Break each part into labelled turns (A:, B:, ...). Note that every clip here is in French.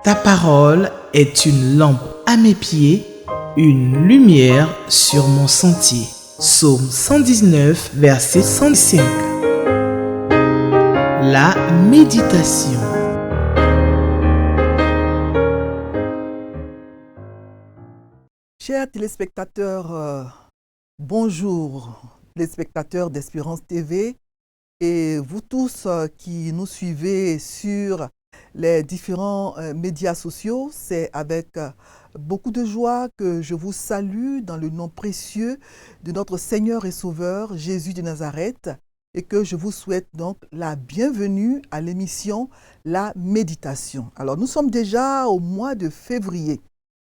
A: Ta parole est une lampe à mes pieds, une lumière sur mon sentier. Psaume 119, verset 105. La méditation.
B: Chers téléspectateurs, bonjour, téléspectateurs d'Espérance TV et vous tous qui nous suivez sur les différents médias sociaux. C'est avec beaucoup de joie que je vous salue dans le nom précieux de notre Seigneur et Sauveur Jésus de Nazareth et que je vous souhaite donc la bienvenue à l'émission La Méditation. Alors nous sommes déjà au mois de février.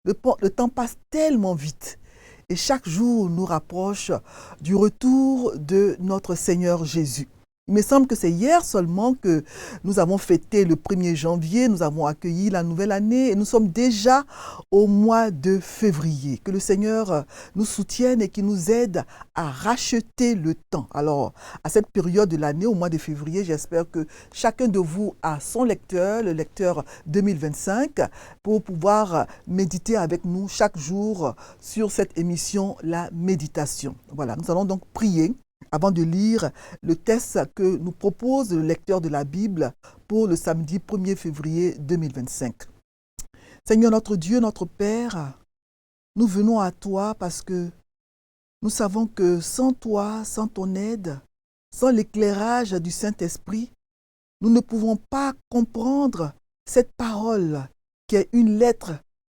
B: Le temps passe tellement vite et chaque jour nous rapproche du retour de notre Seigneur Jésus. Il me semble que c'est hier seulement que nous avons fêté le 1er janvier, nous avons accueilli la nouvelle année et nous sommes déjà au mois de février. Que le Seigneur nous soutienne et qu'il nous aide à racheter le temps. Alors, à cette période de l'année, au mois de février, j'espère que chacun de vous a son lecteur, le lecteur 2025, pour pouvoir méditer avec nous chaque jour sur cette émission, la méditation. Voilà, nous allons donc prier avant de lire le texte que nous propose le lecteur de la Bible pour le samedi 1er février 2025. Seigneur notre Dieu, notre Père, nous venons à toi parce que nous savons que sans toi, sans ton aide, sans l'éclairage du Saint-Esprit, nous ne pouvons pas comprendre cette parole qui est une lettre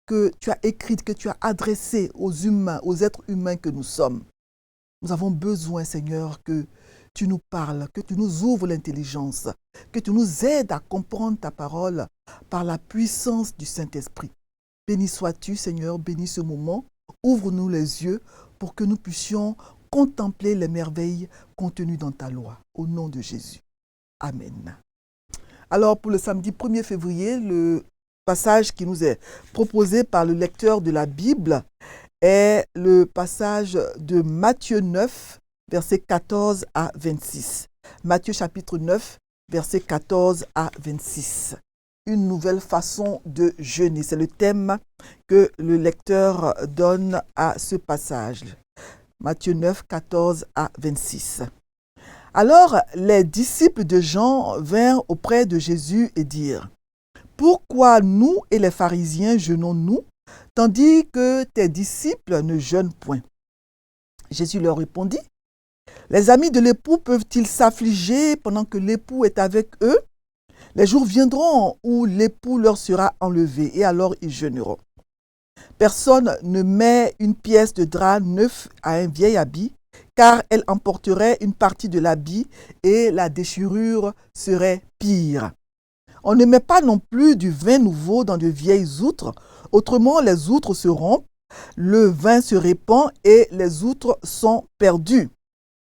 B: que tu as écrite, que tu as adressée aux humains, aux êtres humains que nous sommes. Nous avons besoin, Seigneur, que tu nous parles, que tu nous ouvres l'intelligence, que tu nous aides à comprendre ta parole par la puissance du Saint-Esprit. Béni sois-tu, Seigneur, bénis ce moment. Ouvre-nous les yeux pour que nous puissions contempler les merveilles contenues dans ta loi. Au nom de Jésus. Amen. Alors, pour le samedi 1er février, le passage qui nous est proposé par le lecteur de la Bible est le passage de Matthieu 9, versets 14 à 26. Matthieu chapitre 9, versets 14 à 26. Une nouvelle façon de jeûner. C'est le thème que le lecteur donne à ce passage. Matthieu 9, 14 à 26. Alors, les disciples de Jean vinrent auprès de Jésus et dirent : « Pourquoi nous et les pharisiens jeûnons-nous, tandis que tes disciples ne jeûnent point ?» Jésus leur répondit : « Les amis de l'époux peuvent-ils s'affliger pendant que l'époux est avec eux ? Les jours viendront où l'époux leur sera enlevé, et alors ils jeûneront. Personne ne met une pièce de drap neuf à un vieil habit, car elle emporterait une partie de l'habit, et la déchirure serait pire. On ne met pas non plus du vin nouveau dans de vieilles outres, autrement les outres se rompent, le vin se répand et les outres sont perdues.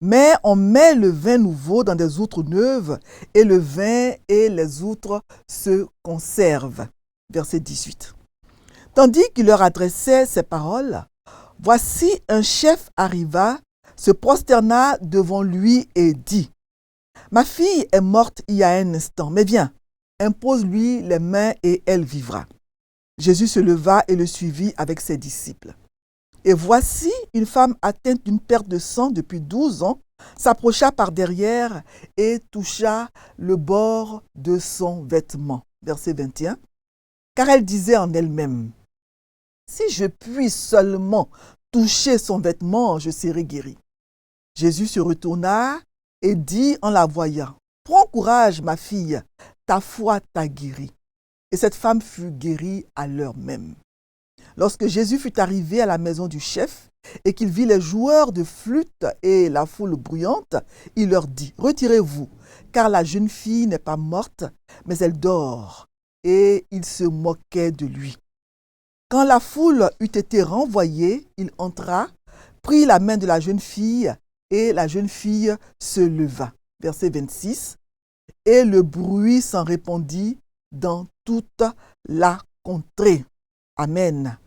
B: Mais on met le vin nouveau dans des outres neuves et le vin et les outres se conservent. Verset 18. Tandis qu'il leur adressait ces paroles, voici un chef arriva, se prosterna devant lui et dit : « Ma fille est morte il y a un instant, mais viens, impose-lui les mains et elle vivra. » Jésus se leva et le suivit avec ses disciples. Et voici une femme atteinte d'une perte de sang depuis 12 ans, s'approcha par derrière et toucha le bord de son vêtement. Verset 21. Car elle disait en elle-même : « Si je puis seulement toucher son vêtement, je serai guérie. » Jésus se retourna et dit en la voyant : « Prends courage, ma fille, ta foi t'a guérie. » Et cette femme fut guérie à l'heure même. Lorsque Jésus fut arrivé à la maison du chef et qu'il vit les joueurs de flûte et la foule bruyante, il leur dit : « Retirez-vous, car la jeune fille n'est pas morte, mais elle dort. » Et il se moquait de lui. Quand la foule eut été renvoyée, il entra, prit la main de la jeune fille et la jeune fille se leva. Verset 26. Et le bruit s'en répandit dans toute la contrée. Amen.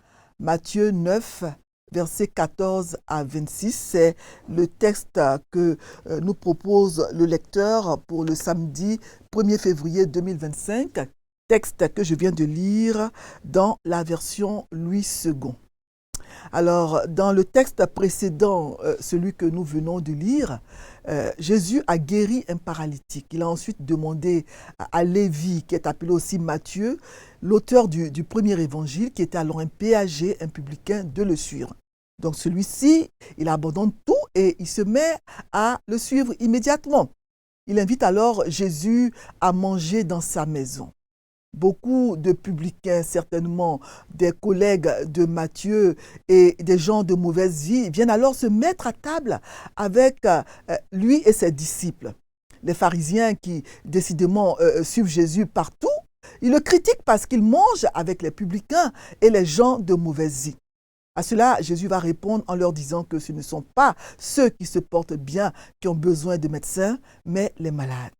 B: Matthieu 9, versets 14 à 26, c'est le texte que nous propose le lecteur pour le samedi 1er février 2025. texte que je viens de lire dans la version Louis II. Alors, dans le texte précédent, celui que nous venons de lire, Jésus a guéri un paralytique. Il a ensuite demandé à Lévi, qui est appelé aussi Matthieu, l'auteur du premier évangile, qui était alors un péager, un publicain, de le suivre. Donc celui-ci, il abandonne tout et il se met à le suivre immédiatement. Il invite alors Jésus à manger dans sa maison. Beaucoup de publicains, certainement des collègues de Matthieu et des gens de mauvaise vie, viennent alors se mettre à table avec lui et ses disciples. Les pharisiens qui décidément suivent Jésus partout, ils le critiquent parce qu'il mange avec les publicains et les gens de mauvaise vie. À cela, Jésus va répondre en leur disant que ce ne sont pas ceux qui se portent bien qui ont besoin de médecins, mais les malades.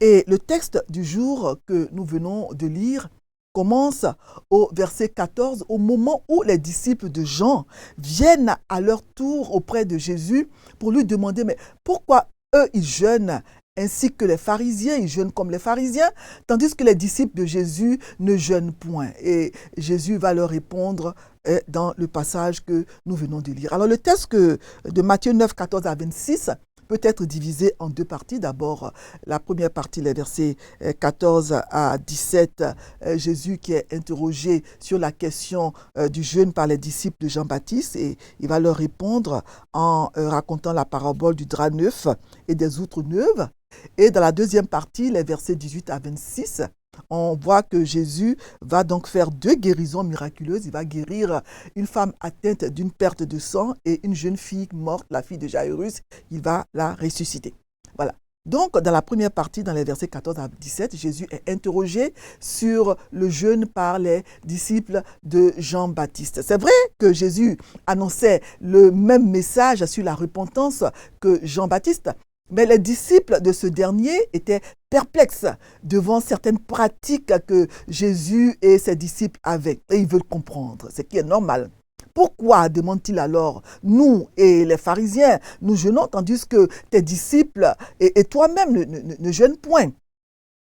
B: Et le texte du jour que nous venons de lire commence au verset 14, au moment où les disciples de Jean viennent à leur tour auprès de Jésus pour lui demander « Mais pourquoi eux, ils jeûnent ainsi que les pharisiens, ils jeûnent comme les pharisiens, tandis que les disciples de Jésus ne jeûnent point ?» Et Jésus va leur répondre dans le passage que nous venons de lire. Alors le texte de Matthieu 9, 14 à 26 peut être divisé en deux parties. D'abord, la première partie, les versets 14 à 17, Jésus qui est interrogé sur la question du jeûne par les disciples de Jean-Baptiste, et il va leur répondre en racontant la parabole du drap neuf et des outres neuves. Et dans la deuxième partie, les versets 18 à 26, on voit que Jésus va donc faire deux guérisons miraculeuses. Il va guérir une femme atteinte d'une perte de sang et une jeune fille morte, la fille de Jairus. Il va la ressusciter. Voilà. Donc, dans la première partie, dans les versets 14 à 17, Jésus est interrogé sur le jeûne par les disciples de Jean-Baptiste. C'est vrai que Jésus annonçait le même message sur la repentance que Jean-Baptiste, mais les disciples de ce dernier étaient perplexes devant certaines pratiques que Jésus et ses disciples avaient. Et ils veulent comprendre, ce qui est normal. Pourquoi, demande-t-il alors, nous et les pharisiens, nous jeûnons tandis que tes disciples et toi-même ne jeûnent point?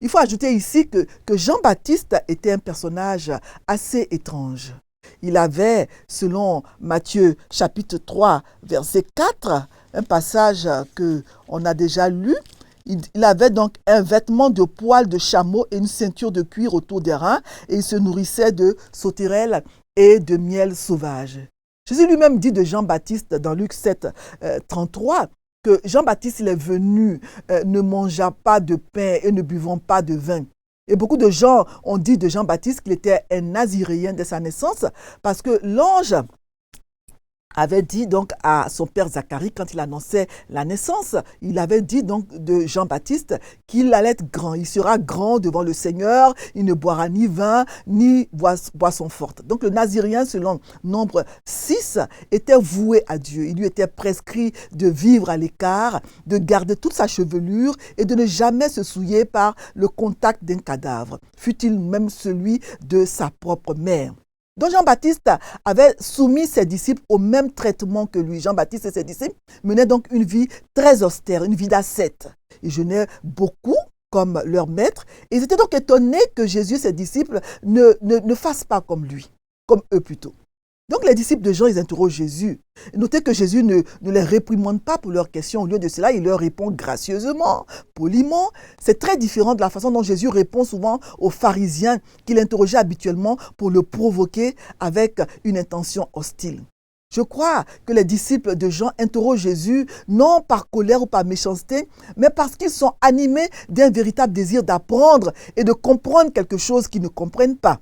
B: Il faut ajouter ici que Jean-Baptiste était un personnage assez étrange. Il avait, selon Matthieu chapitre 3, verset 4, un passage qu'on a déjà lu. Il avait donc un vêtement de poil de chameau et une ceinture de cuir autour des reins, et il se nourrissait de sauterelles et de miel sauvage. Jésus lui-même dit de Jean-Baptiste dans Luc 7, 33, que Jean-Baptiste il est venu, ne mangeant pas de pain et ne buvant pas de vin. Et beaucoup de gens ont dit de Jean-Baptiste qu'il était un naziréen de sa naissance, parce que l'ange avait dit donc à son père Zacharie, quand il annonçait la naissance, il avait dit donc de Jean-Baptiste qu'il allait être grand. Il sera grand devant le Seigneur, il ne boira ni vin, ni boisson forte. Donc le Nazirien, selon Nombre 6, était voué à Dieu. Il lui était prescrit de vivre à l'écart, de garder toute sa chevelure et de ne jamais se souiller par le contact d'un cadavre, fût-il même celui de sa propre mère. Donc Jean-Baptiste avait soumis ses disciples au même traitement que lui. Jean-Baptiste et ses disciples menaient donc une vie très austère, une vie d'ascète. Ils jeûnaient beaucoup comme leur maître. Et ils étaient donc étonnés que Jésus et ses disciples ne fassent pas comme lui, comme eux plutôt. Donc les disciples de Jean, ils interrogent Jésus. Notez que Jésus ne les réprimande pas pour leurs questions. Au lieu de cela, il leur répond gracieusement, poliment. C'est très différent de la façon dont Jésus répond souvent aux pharisiens qu'il interrogeait habituellement pour le provoquer avec une intention hostile. Je crois que les disciples de Jean interrogent Jésus non par colère ou par méchanceté, mais parce qu'ils sont animés d'un véritable désir d'apprendre et de comprendre quelque chose qu'ils ne comprennent pas.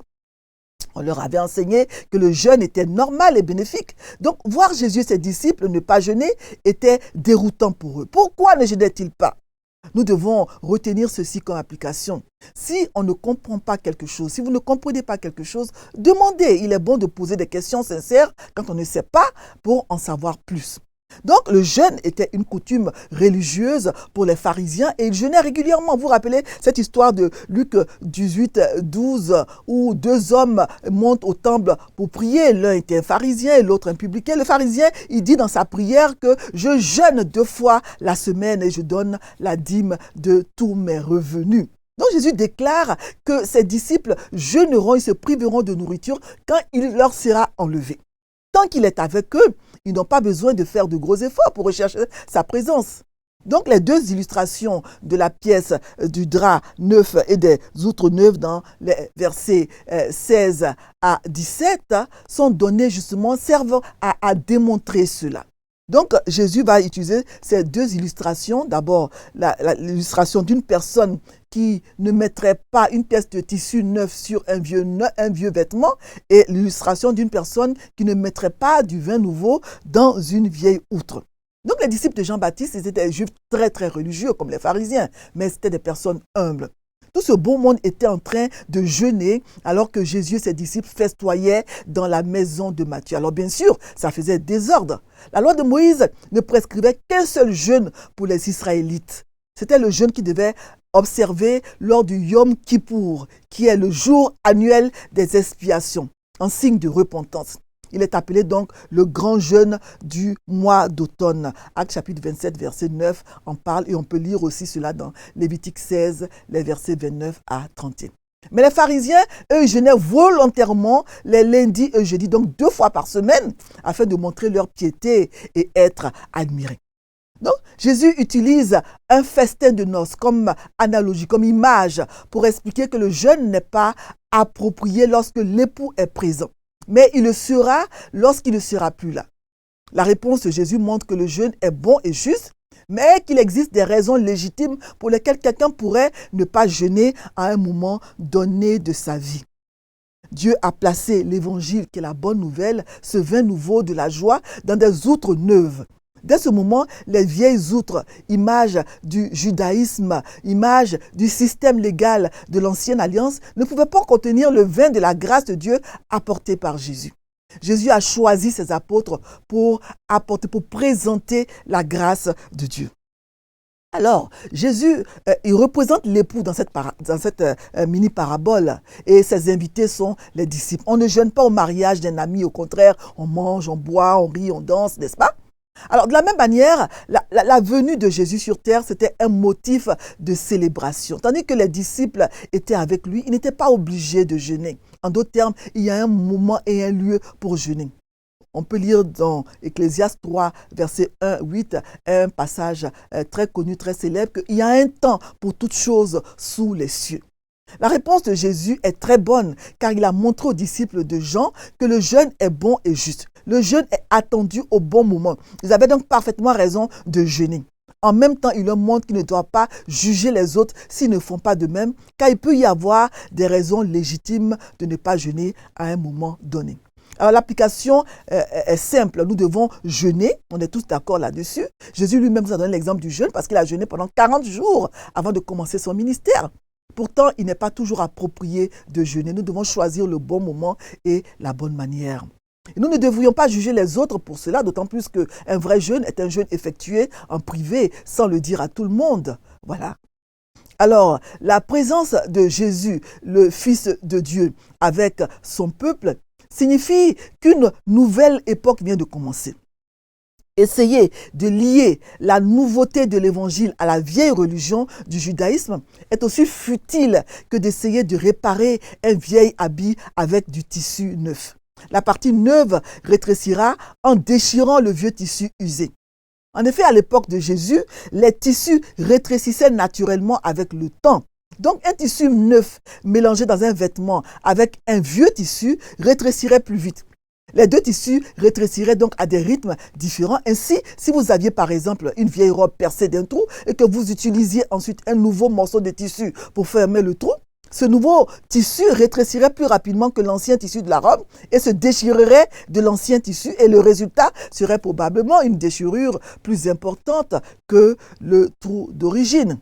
B: On leur avait enseigné que le jeûne était normal et bénéfique. Donc, voir Jésus et ses disciples ne pas jeûner était déroutant pour eux. Pourquoi ne jeûnaient-ils pas? Nous devons retenir ceci comme application. Si on ne comprend pas quelque chose, si vous ne comprenez pas quelque chose, demandez. Il est bon de poser des questions sincères quand on ne sait pas pour en savoir plus. Donc, le jeûne était une coutume religieuse pour les pharisiens et ils jeûnaient régulièrement. Vous vous rappelez cette histoire de Luc 18, 12 où deux hommes montent au temple pour prier. L'un était un pharisien et l'autre un publicain. Le pharisien, il dit dans sa prière que je jeûne 2 fois la semaine et je donne la dîme de tous mes revenus. Donc Jésus déclare que ses disciples jeûneront, ils se priveront de nourriture quand il leur sera enlevé. Tant qu'il est avec eux, ils n'ont pas besoin de faire de gros efforts pour rechercher sa présence. Donc les deux illustrations de la pièce du drap neuf et des outres neuves dans les versets 16 à 17 sont données justement, servent à démontrer cela. Donc Jésus va utiliser ces deux illustrations. D'abord, l'illustration d'une personne qui ne mettrait pas une pièce de tissu neuf sur un vieux vêtement, et l'illustration d'une personne qui ne mettrait pas du vin nouveau dans une vieille outre. Donc les disciples de Jean-Baptiste, ils étaient des juifs très très religieux comme les pharisiens, mais c'était des personnes humbles. Tout ce beau monde était en train de jeûner alors que Jésus et ses disciples festoyaient dans la maison de Matthieu. Alors bien sûr, ça faisait désordre. La loi de Moïse ne prescrivait qu'un seul jeûne pour les Israélites. C'était le jeûne qu'ils devaient observer lors du Yom Kippour, qui est le jour annuel des expiations, en signe de repentance. Il est appelé donc le grand jeûne du mois d'automne. Actes chapitre 27, verset 9 en parle, et on peut lire aussi cela dans Lévitique 16, les versets 29 à 31. Mais les pharisiens, eux, jeûnaient volontairement les lundis et jeudis, donc 2 fois par semaine, afin de montrer leur piété et être admirés. Donc, Jésus utilise un festin de noces comme analogie, comme image, pour expliquer que le jeûne n'est pas approprié lorsque l'époux est présent, mais il le sera lorsqu'il ne sera plus là. La réponse de Jésus montre que le jeûne est bon et juste, mais qu'il existe des raisons légitimes pour lesquelles quelqu'un pourrait ne pas jeûner à un moment donné de sa vie. Dieu a placé l'évangile, qui est la bonne nouvelle, ce vin nouveau de la joie, dans des outres neuves. Dès ce moment, les vieilles outres, image du judaïsme, image du système légal de l'ancienne alliance, ne pouvaient pas contenir le vin de la grâce de Dieu apporté par Jésus. Jésus a choisi ses apôtres pour présenter la grâce de Dieu. Alors, Jésus, il représente l'époux dans cette mini-parabole, et ses invités sont les disciples. On ne jeûne pas au mariage d'un ami, au contraire, on mange, on boit, on rit, on danse, n'est-ce pas? Alors, de la même manière, la venue de Jésus sur terre, c'était un motif de célébration. Tandis que les disciples étaient avec lui, ils n'étaient pas obligés de jeûner. En d'autres termes, il y a un moment et un lieu pour jeûner. On peut lire dans Ecclésiaste 3, verset 1, 8, un passage très connu, très célèbre, qu'il y a un temps pour toute chose sous les cieux. La réponse de Jésus est très bonne, car il a montré aux disciples de Jean que le jeûne est bon et juste. Le jeûne est attendu au bon moment. Ils avaient donc parfaitement raison de jeûner. En même temps, il leur montre qu'ils ne doivent pas juger les autres s'ils ne font pas de même, car il peut y avoir des raisons légitimes de ne pas jeûner à un moment donné. Alors l'application est simple, nous devons jeûner, on est tous d'accord là-dessus. Jésus lui-même nous a donné l'exemple du jeûne parce qu'il a jeûné pendant 40 jours avant de commencer son ministère. Pourtant, il n'est pas toujours approprié de jeûner. Nous devons choisir le bon moment et la bonne manière. Et nous ne devrions pas juger les autres pour cela, d'autant plus qu'un vrai jeûne est un jeûne effectué en privé, sans le dire à tout le monde. Voilà. Alors, la présence de Jésus, le Fils de Dieu, avec son peuple, signifie qu'une nouvelle époque vient de commencer. Essayer de lier la nouveauté de l'évangile à la vieille religion du judaïsme est aussi futile que d'essayer de réparer un vieil habit avec du tissu neuf. La partie neuve rétrécira en déchirant le vieux tissu usé. En effet, à l'époque de Jésus, les tissus rétrécissaient naturellement avec le temps. Donc, un tissu neuf mélangé dans un vêtement avec un vieux tissu rétrécirait plus vite. Les deux tissus rétréciraient donc à des rythmes différents. Ainsi, si vous aviez par exemple une vieille robe percée d'un trou et que vous utilisiez ensuite un nouveau morceau de tissu pour fermer le trou, ce nouveau tissu rétrécirait plus rapidement que l'ancien tissu de la robe et se déchirerait de l'ancien tissu, et le résultat serait probablement une déchirure plus importante que le trou d'origine.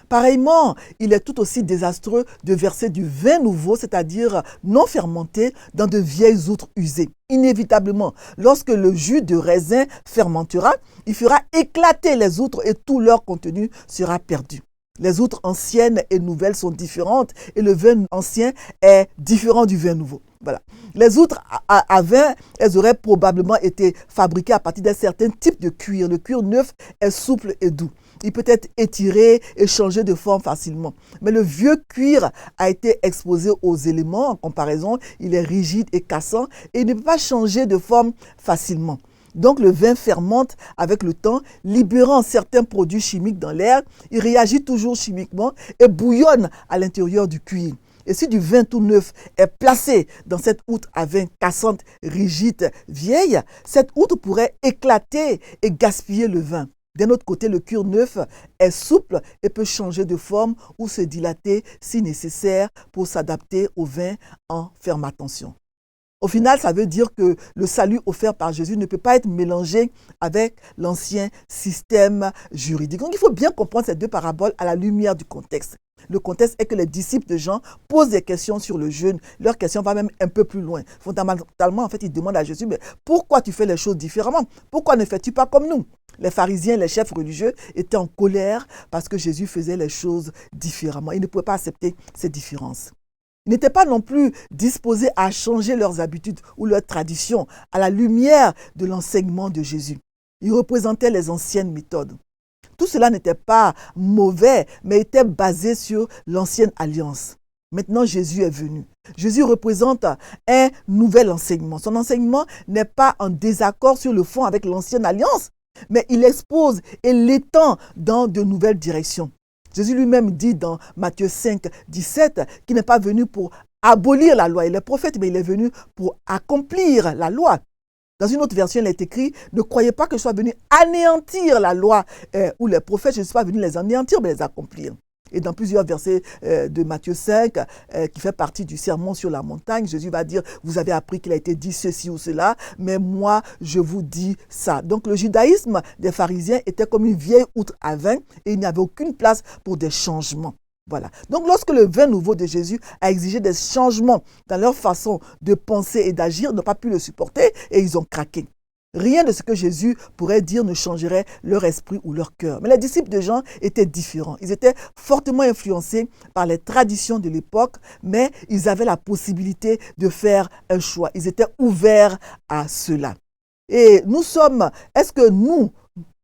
B: Pareillement, il est tout aussi désastreux de verser du vin nouveau, c'est-à-dire non fermenté, dans de vieilles outres usées. Inévitablement, lorsque le jus de raisin fermentera, il fera éclater les outres et tout leur contenu sera perdu. Les outres anciennes et nouvelles sont différentes et le vin ancien est différent du vin nouveau. Voilà. Les outres à vin, elles auraient probablement été fabriquées à partir d'un certain type de cuir. Le cuir neuf est souple et doux. il peut être étiré et changé de forme facilement. Mais le vieux cuir a été exposé aux éléments. En comparaison, il est rigide et cassant et il ne peut pas changer de forme facilement. Donc le vin fermente avec le temps, libérant certains produits chimiques dans l'air. Il réagit toujours chimiquement et bouillonne à l'intérieur du cuir. Et si du vin tout neuf est placé dans cette outre à vin cassante, rigide, vieille, cette outre pourrait éclater et gaspiller le vin. D'un autre côté, le cuir neuf est souple et peut changer de forme ou se dilater si nécessaire pour s'adapter au vin en fermentation. Au final, ça veut dire que le salut offert par Jésus ne peut pas être mélangé avec l'ancien système juridique. Donc, il faut bien comprendre ces deux paraboles à la lumière du contexte. Le contexte est que les disciples de Jean posent des questions sur le jeûne. Leur question va même un peu plus loin. Fondamentalement, en fait, ils demandent à Jésus, mais pourquoi tu fais les choses différemment? Pourquoi ne fais-tu pas comme nous? Les pharisiens, les chefs religieux étaient en colère parce que Jésus faisait les choses différemment. Ils ne pouvaient pas accepter ces différences. Ils n'étaient pas non plus disposés à changer leurs habitudes ou leurs traditions à la lumière de l'enseignement de Jésus. Ils représentaient les anciennes méthodes. Tout cela n'était pas mauvais, mais était basé sur l'ancienne alliance. Maintenant, Jésus est venu. Jésus représente un nouvel enseignement. Son enseignement n'est pas en désaccord sur le fond avec l'ancienne alliance, mais il expose et l'étend dans de nouvelles directions. Jésus lui-même dit dans Matthieu 5, 17 qu'il n'est pas venu pour abolir la loi et les prophètes, mais il est venu pour accomplir la loi. Dans une autre version, il est écrit, ne croyez pas que je sois venu anéantir la loi ou les prophètes, je ne suis pas venu les anéantir, mais les accomplir. Et dans plusieurs versets de Matthieu 5, qui fait partie du sermon sur la montagne, Jésus va dire, vous avez appris qu'il a été dit ceci ou cela, mais moi, je vous dis ça. Donc le judaïsme des pharisiens était comme une vieille outre à vin et il n'y avait aucune place pour des changements. Voilà. Donc lorsque le vin nouveau de Jésus a exigé des changements dans leur façon de penser et d'agir, ils n'ont pas pu le supporter et ils ont craqué. Rien de ce que Jésus pourrait dire ne changerait leur esprit ou leur cœur. Mais les disciples de Jean étaient différents. Ils étaient fortement influencés par les traditions de l'époque, mais ils avaient la possibilité de faire un choix. Ils étaient ouverts à cela. Et est-ce que nous,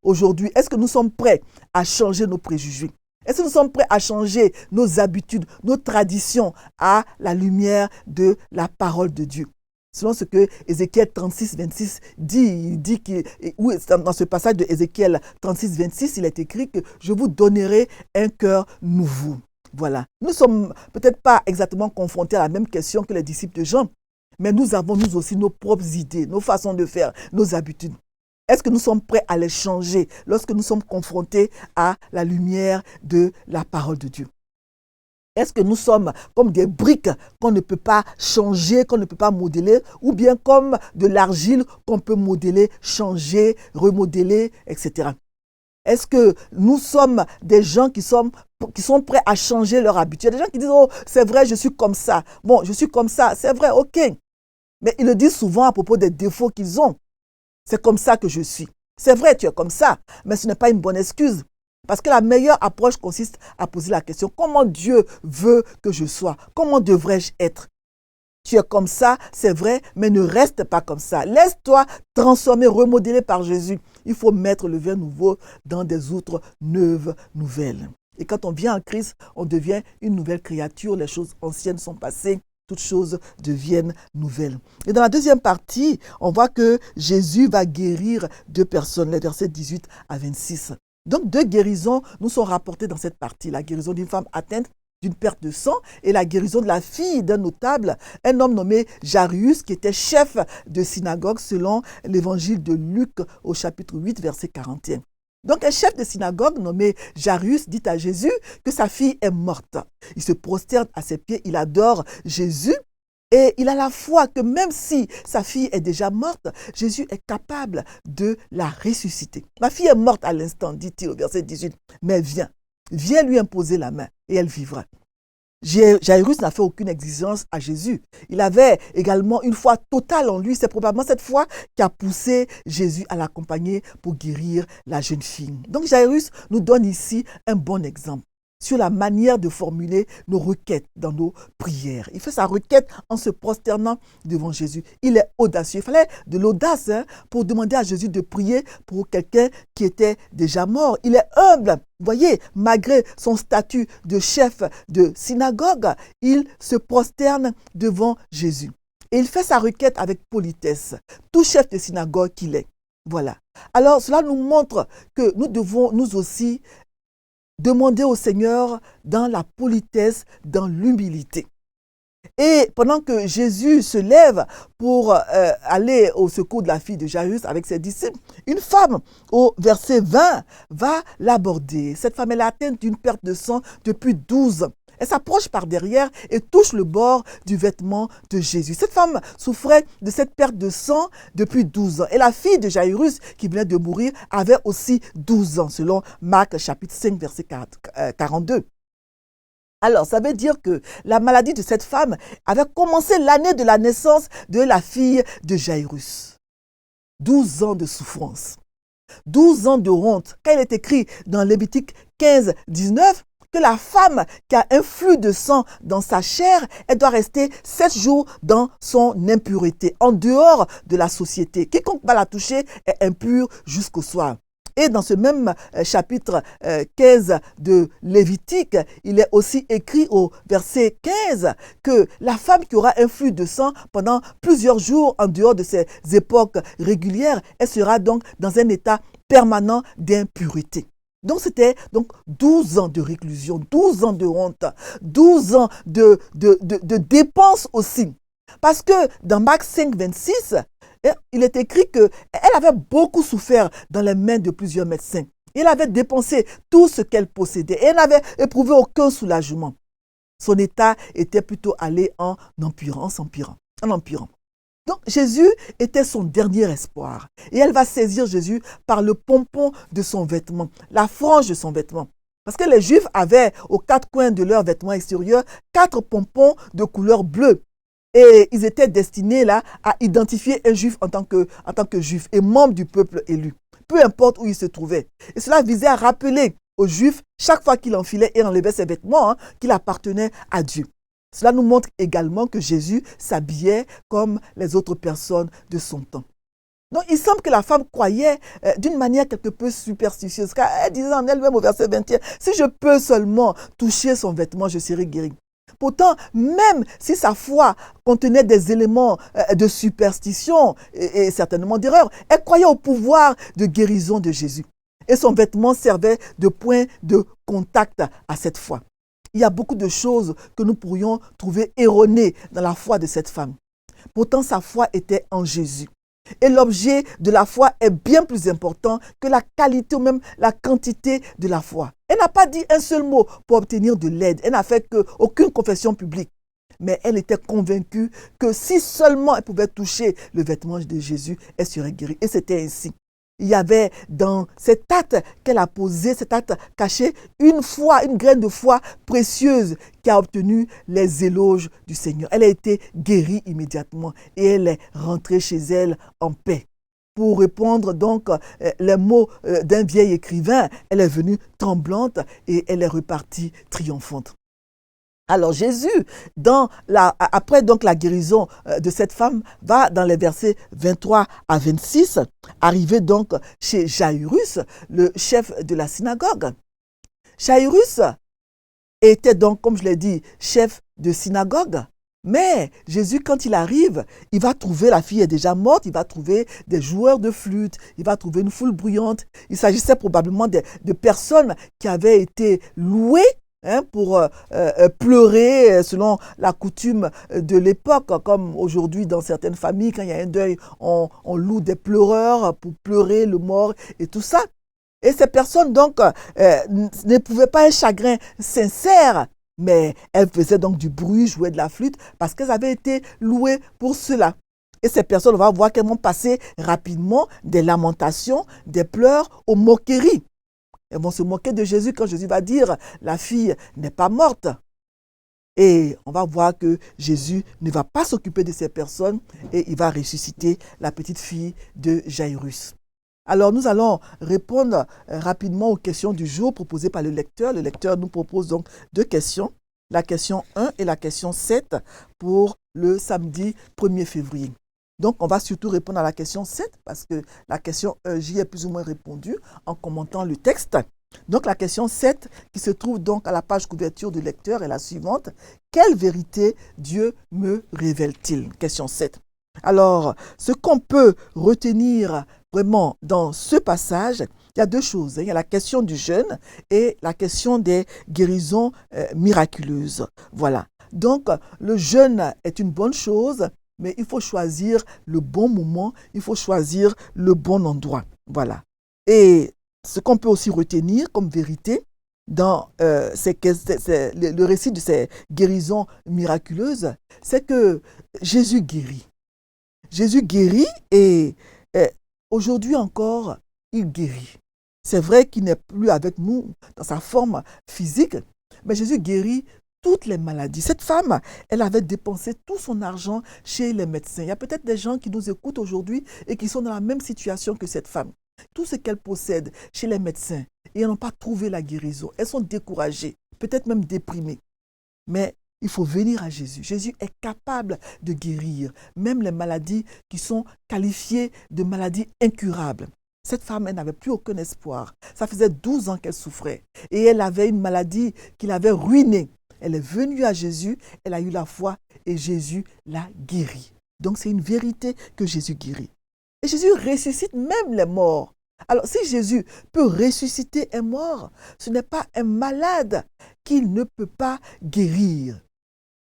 B: aujourd'hui, est-ce que nous sommes prêts à changer nos préjugés? Est-ce que nous sommes prêts à changer nos habitudes, nos traditions à la lumière de la parole de Dieu? Selon ce que Ézéchiel 36, 26 dit, dans ce passage de Ézéchiel 36, 26, il est écrit que je vous donnerai un cœur nouveau. Voilà. Nous ne sommes peut-être pas exactement confrontés à la même question que les disciples de Jean, mais nous avons nous aussi nos propres idées, nos façons de faire, nos habitudes. Est-ce que nous sommes prêts à les changer lorsque nous sommes confrontés à la lumière de la parole de Dieu? Est-ce que nous sommes comme des briques qu'on ne peut pas changer, qu'on ne peut pas modeler, ou bien comme de l'argile qu'on peut modeler, changer, remodeler, etc. Est-ce que nous sommes des gens qui sont prêts à changer leur habitude? Il y a des gens qui disent, oh, c'est vrai, je suis comme ça. Bon, je suis comme ça, c'est vrai, ok. Mais ils le disent souvent à propos des défauts qu'ils ont. C'est comme ça que je suis. C'est vrai, tu es comme ça, mais ce n'est pas une bonne excuse. Parce que la meilleure approche consiste à poser la question, comment Dieu veut que je sois? Comment devrais-je être? Tu es comme ça, c'est vrai, mais ne reste pas comme ça. Laisse-toi transformer, remodeler par Jésus. Il faut mettre le vin nouveau dans des outres neuves, nouvelles. Et quand on vient en Christ, on devient une nouvelle créature. Les choses anciennes sont passées. Toutes choses deviennent nouvelles. Et dans la deuxième partie, on voit que Jésus va guérir deux personnes, les versets 18 à 26. Donc, deux guérisons nous sont rapportées dans cette partie. La guérison d'une femme atteinte d'une perte de sang et la guérison de la fille d'un notable, un homme nommé Jairus, qui était chef de synagogue selon l'évangile de Luc au chapitre 8, verset 41. Donc, un chef de synagogue nommé Jairus dit à Jésus que sa fille est morte. Il se prosterne à ses pieds, il adore Jésus et il a la foi que même si sa fille est déjà morte, Jésus est capable de la ressusciter. Ma fille est morte à l'instant, dit-il au verset 18, mais viens lui imposer la main et elle vivra. Jairus n'a fait aucune exigence à Jésus. Il avait également une foi totale en lui. C'est probablement cette foi qui a poussé Jésus à l'accompagner pour guérir la jeune fille. Donc Jairus nous donne ici un bon exemple. sur la manière de formuler nos requêtes dans nos prières. Il fait sa requête en se prosternant devant Jésus. Il est audacieux. Il fallait de l'audace pour demander à Jésus de prier pour quelqu'un qui était déjà mort. Il est humble. Vous voyez, malgré son statut de chef de synagogue, il se prosterne devant Jésus. Et il fait sa requête avec politesse, tout chef de synagogue qu'il est. Voilà. Alors, cela nous montre que nous devons, nous aussi, demander au Seigneur dans la politesse, dans l'humilité. Et pendant que Jésus se lève pour aller au secours de la fille de Jairus avec ses disciples, une femme, au verset 20, va l'aborder. Cette femme, elle est atteinte d'une perte de sang depuis 12 ans. Elle s'approche par derrière et touche le bord du vêtement de Jésus. Cette femme souffrait de cette perte de sang depuis 12 ans. Et la fille de Jairus, qui venait de mourir, avait aussi 12 ans, selon Marc chapitre 5, verset 42. Alors, ça veut dire que la maladie de cette femme avait commencé l'année de la naissance de la fille de Jairus. 12 ans de souffrance, 12 ans de honte. Quand il est écrit dans Lévitique 15, 19, que la femme qui a un flux de sang dans sa chair, elle doit rester 7 jours dans son impureté, en dehors de la société. Quiconque va la toucher est impur jusqu'au soir. Et dans ce même chapitre 15 de Lévitique, il est aussi écrit au verset 15 que la femme qui aura un flux de sang pendant plusieurs jours en dehors de ses époques régulières, elle sera donc dans un état permanent d'impureté. Donc c'était 12 ans de réclusion, 12 ans de honte, 12 ans de dépenses aussi. Parce que dans Marc 5, 26, il est écrit qu'elle avait beaucoup souffert dans les mains de plusieurs médecins. Elle avait dépensé tout ce qu'elle possédait et elle n'avait éprouvé aucun soulagement. Son état était plutôt allé en empirant. Donc Jésus était son dernier espoir. Et elle va saisir Jésus par le pompon de son vêtement, la frange de son vêtement. Parce que les Juifs avaient aux 4 coins de leur vêtement extérieur 4 pompons de couleur bleue. Et ils étaient destinés là à identifier un juif en tant que juif et membre du peuple élu, peu importe où il se trouvait. Et cela visait à rappeler aux juifs, chaque fois qu'il enfilait et enlevait ses vêtements, qu'il appartenait à Dieu. Cela nous montre également que Jésus s'habillait comme les autres personnes de son temps. Donc il semble que la femme croyait d'une manière quelque peu superstitieuse, car elle disait en elle-même au verset 21, « Si je peux seulement toucher son vêtement, je serai guérie. » Pourtant, même si sa foi contenait des éléments de superstition et certainement d'erreur, elle croyait au pouvoir de guérison de Jésus. Et son vêtement servait de point de contact à cette foi. Il y a beaucoup de choses que nous pourrions trouver erronées dans la foi de cette femme. Pourtant, sa foi était en Jésus. Et l'objet de la foi est bien plus important que la qualité ou même la quantité de la foi. Elle n'a pas dit un seul mot pour obtenir de l'aide. Elle n'a fait aucune confession publique. Mais elle était convaincue que si seulement elle pouvait toucher le vêtement de Jésus, elle serait guérie. Et c'était ainsi. Il y avait dans cet acte qu'elle a posé, cet acte caché, une graine de foi précieuse qui a obtenu les éloges du Seigneur. Elle a été guérie immédiatement et elle est rentrée chez elle en paix. Pour répondre donc les mots d'un vieil écrivain, elle est venue tremblante et elle est repartie triomphante. Alors Jésus, après donc la guérison de cette femme, va dans les versets 23 à 26, arriver donc chez Jairus, le chef de la synagogue. Jairus était donc, comme je l'ai dit, chef de synagogue. Mais Jésus, quand il arrive, il va trouver, la fille est déjà morte, il va trouver des joueurs de flûte, il va trouver une foule bruyante. Il s'agissait probablement de personnes qui avaient été louées pour pleurer selon la coutume de l'époque, comme aujourd'hui dans certaines familles, quand il y a un deuil, on loue des pleureurs pour pleurer le mort et tout ça. Et ces personnes donc n'éprouvaient pas un chagrin sincère, mais elles faisaient donc du bruit, jouaient de la flûte, parce qu'elles avaient été louées pour cela. Et ces personnes, on va voir qu'elles vont passer rapidement des lamentations, des pleurs aux moqueries. Elles vont se moquer de Jésus quand Jésus va dire « la fille n'est pas morte ». Et on va voir que Jésus ne va pas s'occuper de ces personnes et il va ressusciter la petite fille de Jairus. Alors, nous allons répondre rapidement aux questions du jour proposées par le lecteur. Le lecteur nous propose donc 2 questions, la question 1 et la question 7 pour le samedi 1er février. Donc, on va surtout répondre à la question 7 parce que la question 1, j'y ai plus ou moins répondu en commentant le texte. Donc, la question 7 qui se trouve donc à la page couverture du lecteur est la suivante. Quelle vérité Dieu me révèle-t-il? Question 7. Alors, ce qu'on peut retenir vraiment dans ce passage, il y a 2 choses. Il y a la question du jeûne et la question des guérisons miraculeuses. Voilà. Donc, le jeûne est une bonne chose, mais il faut choisir le bon moment, il faut choisir le bon endroit. Voilà. Et ce qu'on peut aussi retenir comme vérité dans le récit de ces guérisons miraculeuses, c'est que Jésus guérit. Jésus guérit et aujourd'hui encore, il guérit. C'est vrai qu'il n'est plus avec nous dans sa forme physique, mais Jésus guérit toutes les maladies. Cette femme, elle avait dépensé tout son argent chez les médecins. Il y a peut-être des gens qui nous écoutent aujourd'hui et qui sont dans la même situation que cette femme. Tout ce qu'elle possède chez les médecins, et elles n'ont pas trouvé la guérison. Elles sont découragées, peut-être même déprimées. Mais il faut venir à Jésus. Jésus est capable de guérir, même les maladies qui sont qualifiées de maladies incurables. Cette femme, elle n'avait plus aucun espoir. Ça faisait 12 ans qu'elle souffrait. Et elle avait une maladie qui l'avait ruinée. Elle est venue à Jésus, elle a eu la foi et Jésus l'a guérie. Donc c'est une vérité que Jésus guérit. Et Jésus ressuscite même les morts. Alors si Jésus peut ressusciter un mort, ce n'est pas un malade qu'il ne peut pas guérir.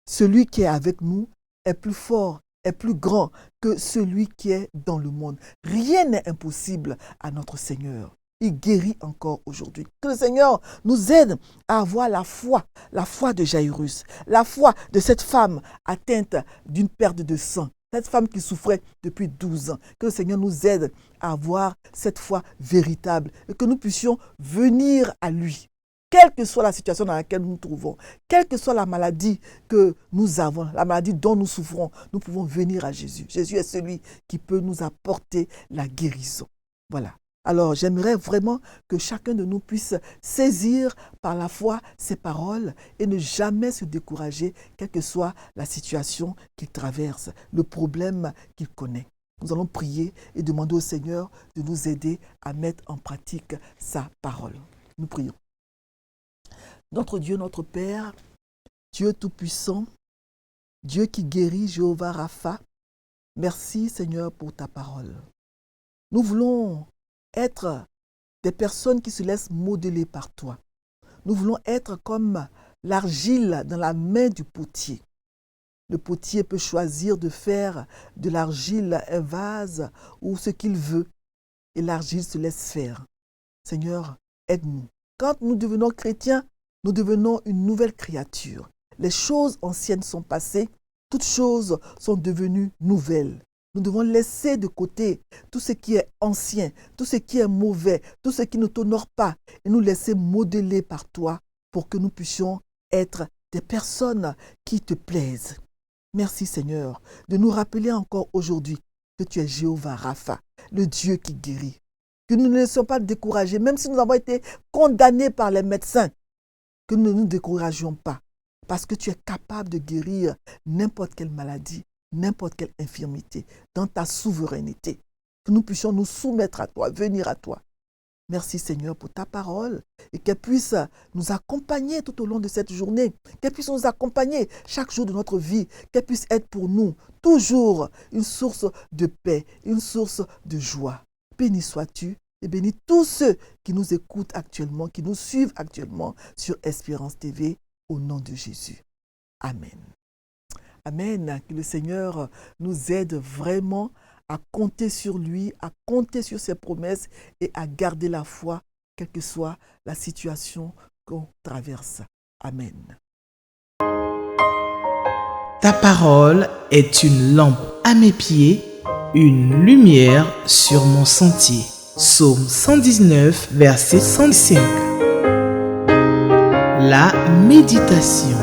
B: Celui qui est avec nous est plus fort, est plus grand que celui qui est dans le monde. Rien n'est impossible à notre Seigneur. Il guérit encore aujourd'hui. Que le Seigneur nous aide à avoir la foi de Jairus, la foi de cette femme atteinte d'une perte de sang, cette femme qui souffrait depuis 12 ans. Que le Seigneur nous aide à avoir cette foi véritable et que nous puissions venir à lui. Quelle que soit la situation dans laquelle nous nous trouvons, quelle que soit la maladie que nous avons, la maladie dont nous souffrons, nous pouvons venir à Jésus. Jésus est celui qui peut nous apporter la guérison. Voilà. Alors, j'aimerais vraiment que chacun de nous puisse saisir par la foi ces paroles et ne jamais se décourager, quelle que soit la situation qu'il traverse, le problème qu'il connaît. Nous allons prier et demander au Seigneur de nous aider à mettre en pratique sa parole. Nous prions. Notre Dieu, notre Père, Dieu Tout-Puissant, Dieu qui guérit, Jéhovah Rapha, merci Seigneur pour ta parole. Nous voulons être des personnes qui se laissent modeler par toi. Nous voulons être comme l'argile dans la main du potier. Le potier peut choisir de faire de l'argile un vase ou ce qu'il veut et l'argile se laisse faire. Seigneur, aide-nous. Quand nous devenons chrétiens, nous devenons une nouvelle créature. Les choses anciennes sont passées, toutes choses sont devenues nouvelles. Nous devons laisser de côté tout ce qui est ancien, tout ce qui est mauvais, tout ce qui ne t'honore pas et nous laisser modeler par toi pour que nous puissions être des personnes qui te plaisent. Merci Seigneur de nous rappeler encore aujourd'hui que tu es Jéhovah Rapha, le Dieu qui guérit. Que nous ne soyons pas découragés, même si nous avons été condamnés par les médecins, que nous ne nous découragions pas, parce que tu es capable de guérir n'importe quelle maladie, n'importe quelle infirmité, dans ta souveraineté. Que nous puissions nous soumettre à toi, venir à toi. Merci Seigneur pour ta parole et qu'elle puisse nous accompagner tout au long de cette journée, qu'elle puisse nous accompagner chaque jour de notre vie, qu'elle puisse être pour nous toujours une source de paix, une source de joie. Béni sois-tu et bénis tous ceux qui nous écoutent actuellement, qui nous suivent actuellement sur Espérance TV, au nom de Jésus. Amen. Amen. Que le Seigneur nous aide vraiment à compter sur lui, à compter sur ses promesses et à garder la foi, quelle que soit la situation qu'on traverse. Amen.
A: Ta parole est une lampe à mes pieds, une lumière sur mon sentier. Psaume 119, verset 105. La méditation.